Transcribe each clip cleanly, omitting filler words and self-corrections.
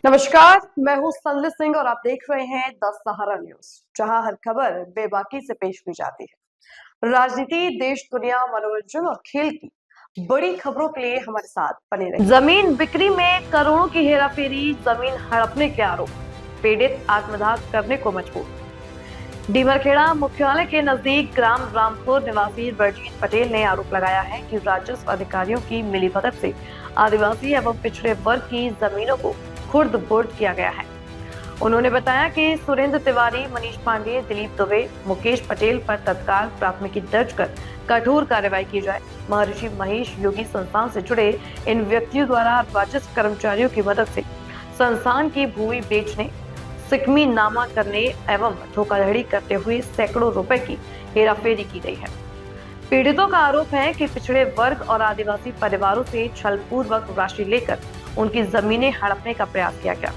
नमस्कार, मैं हूं संजय सिंह और आप देख रहे हैं द सहारा न्यूज, जहां हर खबर बेबाकी से पेश की जाती है। राजनीति, देश दुनिया, मनोरंजन और खेल की बड़ी खबरों के लिए हमारे साथ बने रहिए। जमीन बिक्री में करोड़ों की हेराफेरी, जमीन हड़पने के आरोप, पीड़ित आत्मदाह करने को मजबूर। डीमरखेड़ा मुख्यालय के नजदीक ग्राम रामपुर निवासी रंजीत पटेल ने आरोप लगाया है कि राजस्व अधिकारियों की मिलीभगत से आदिवासी एवं पिछड़े वर्ग की जमीनों को खुर्द बुर्द किया गया है। उन्होंने बताया कि सुरेंद्र तिवारी, मनीष पांडे, दिलीप दुबे, मुकेश पटेल पर तत्काल प्राथमिकी दर्ज कर कठोर कार्रवाई की जाए। महर्षि महेश योगी संस्थान से जुड़े इन व्यक्तियों द्वारा राजस्व कर्मचारियों की मदद से संस्थान की भूमि बेचने, सिकमी नामा करने एवं धोखाधड़ी करते हुए सैकड़ों रुपए की हेराफेरी की गई है। पीड़ितों का आरोप है कि पिछड़े वर्ग और आदिवासी परिवारों से छलपूर्वक राशि लेकर उनकी जमीनें हड़पने का प्रयास किया गया,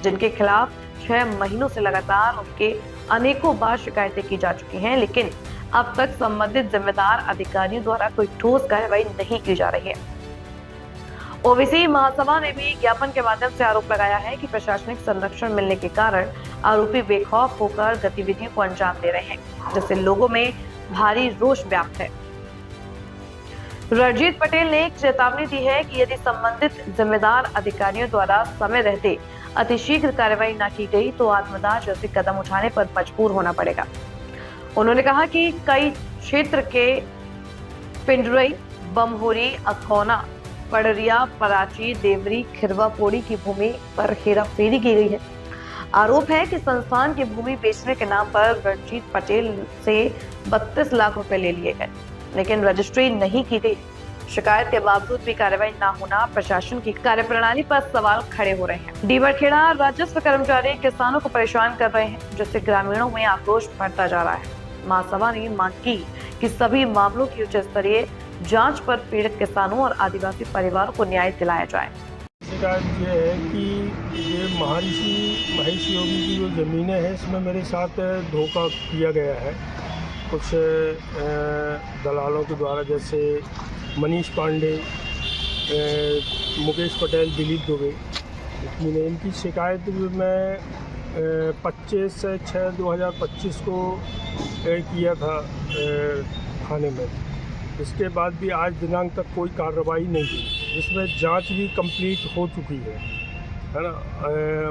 जिनके खिलाफ 6 महीनों से लगातार उनके अनेकों बार शिकायतें की जा चुकी हैं, लेकिन अब तक संबंधित जिम्मेदार अधिकारियों द्वारा कोई ठोस कार्रवाई नहीं की जा रही है। ओबीसी महासभा ने भी ज्ञापन के माध्यम से आरोप लगाया है कि प्रशासनिक संरक्षण मिलने के कारण आरोपी बेखौफ होकर गतिविधियों को अंजाम दे रहे हैं, जिससे लोगों में भारी रोष व्याप्त है। रंजीत पटेल ने एक चेतावनी दी है कि यदि संबंधित जिम्मेदार अधिकारियों द्वारा समय रहते अतिशीघ्र कार्रवाई न की गई तो आत्मदाह जैसे कदम उठाने पर मजबूर होना पड़ेगा। उन्होंने कहा कि कई क्षेत्र के पिंडरई, बमहोरी, अखौना, पड़रिया, पराची, देवरी, खिरवा पोड़ी की भूमि पर हेराफेरी की गई है। आरोप है कि संस्थान की भूमि बेचने के नाम पर रंजीत पटेल से 32 लाख रुपए ले लिए गए, लेकिन रजिस्ट्री नहीं की गई। शिकायत के बावजूद भी कार्रवाई न होना प्रशासन की कार्यप्रणाली पर सवाल खड़े हो रहे हैं। डीमरखेड़ा राजस्व कर्मचारी किसानों को परेशान कर रहे हैं, जिससे ग्रामीणों में आक्रोश बढ़ता जा रहा है। महासभा ने मांग की कि सभी मामलों की उच्च स्तरीय जांच पर पीड़ित किसानों और आदिवासी परिवारों को न्याय दिलाया जाए। शिकायत ये है कि ये महर्षि महेश योगी की जो ज़मीनें हैं, इसमें मेरे साथ धोखा किया गया है कुछ दलालों के द्वारा, जैसे मनीष पांडे, मुकेश पटेल, दिलीप दुबे। इनकी शिकायत मैं 25/6/2025 को किया था थाने में। इसके बाद भी आज दिनांक तक कोई कार्रवाई नहीं हुई, जिसमें जांच भी कंप्लीट हो चुकी है ना।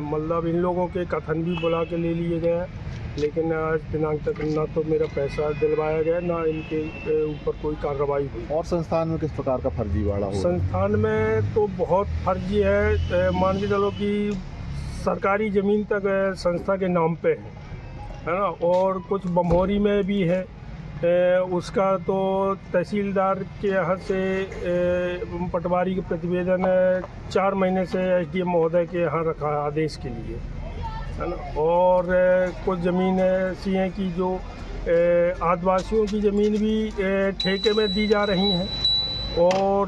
मतलब इन लोगों के कथन भी बुला के ले लिए गए, लेकिन आज दिनांक तक ना तो मेरा पैसा दिलवाया गया, ना इनके ऊपर कोई कार्रवाई हुई। और संस्थान में किस प्रकार का फर्जीवाड़ा हो? संस्थान में तो बहुत फर्जी है। मान के चलो कि सरकारी ज़मीन तक संस्था के नाम पे है ना, और कुछ बमहोरी में भी है। उसका तो तहसीलदार के यहाँ से पटवारी के प्रतिवेदन 4 महीने से एसडीएम महोदय के यहाँ रखा है आदेश के लिए, है ना। और कुछ ज़मीन ऐसी हैं कि जो आदिवासियों की ज़मीन भी ठेके में दी जा रही हैं और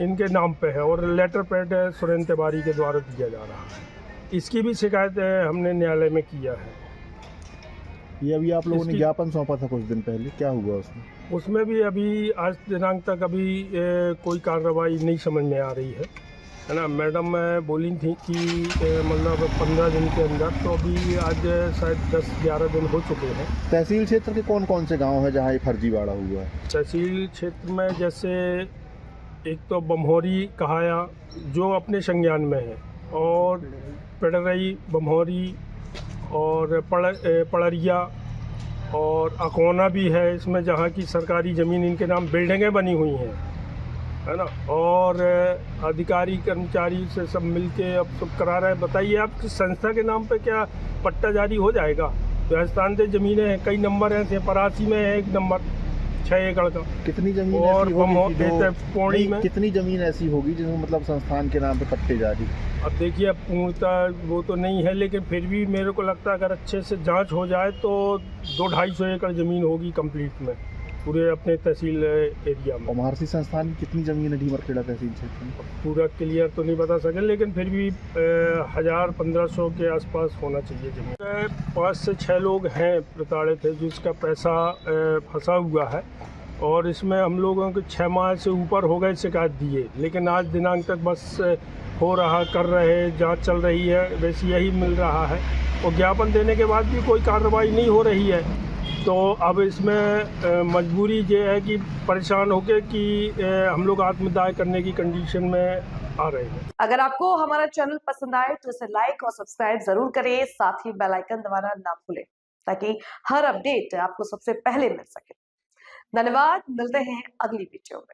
इनके नाम पे है, और लेटर पैड सुरेंद्र तिवारी के द्वारा दिया जा रहा है। इसकी भी शिकायत हमने न्यायालय में किया है। ये अभी आप लोगों ने ज्ञापन सौंपा था कुछ दिन पहले, क्या हुआ उसमें? उसमें भी अभी आज दिनांक तक अभी कोई कार्रवाई नहीं समझ में आ रही है ना। मैडम बोली थी कि मतलब 15 दिन के अंदर, तो अभी आज शायद 10-11 दिन हो चुके हैं। तहसील क्षेत्र के कौन कौन से गांव हैं जहां ये फर्जीवाड़ा हुआ है? तहसील क्षेत्र में जैसे एक तो बमहोरी कहाया जो अपने संज्ञान में है, और पिड़रई, बमहोरी और पड़रिया और अकोना भी है इसमें, जहाँ की सरकारी ज़मीन इनके नाम बिल्डिंगें बनी हुई हैं, है ना। और अधिकारी कर्मचारी से सब मिलके अब सब करा रहे हैं। बताइए आप, संस्था के नाम पे क्या पट्टा जारी हो जाएगा? राजस्थान से ज़मीनें हैं, कई नंबर हैं, परासी में है 1 नंबर 6 एकड़ का। कितनी ज़मीन और पौड़ी में कितनी ज़मीन ऐसी होगी जिसमें मतलब संस्थान के नाम पे पट्टे जारी? अब देखिए, अब पूर्णतः वो तो नहीं है, लेकिन फिर भी मेरे को लगता है अगर अच्छे से जांच हो जाए तो 200-250 एकड़ ज़मीन होगी कंप्लीट में पूरे अपने तहसील एरिया में। और महर्षि संस्थान की कितनी ज़मीन है डीमरखेड़ा तहसील क्षेत्र में? पूरा क्लियर तो नहीं बता सके, लेकिन फिर भी 1000-1500 के आसपास होना चाहिए ज़मीन। 5 से 6 लोग हैं प्रताड़ित है, जिसका पैसा फंसा हुआ है, और इसमें हम लोगों को 6 माह से ऊपर हो गए शिकायत दिए, लेकिन आज दिनांक तक बस हो रहा कर रहे, जांच चल रही है, वैसे यही मिल रहा है। और ज्ञापन देने के बाद भी कोई कार्रवाई नहीं हो रही है। तो अब इसमें मजबूरी ये है कि परेशान होकर कि हम लोग आत्मदाह करने की कंडीशन में आ रहे हैं। अगर आपको हमारा चैनल पसंद आए तो इसे लाइक और सब्सक्राइब जरूर करें, साथ ही बेल आइकन दबाना ना भूलें ताकि हर अपडेट आपको सबसे पहले मिल सके। धन्यवाद, मिलते हैं अगली वीडियो में।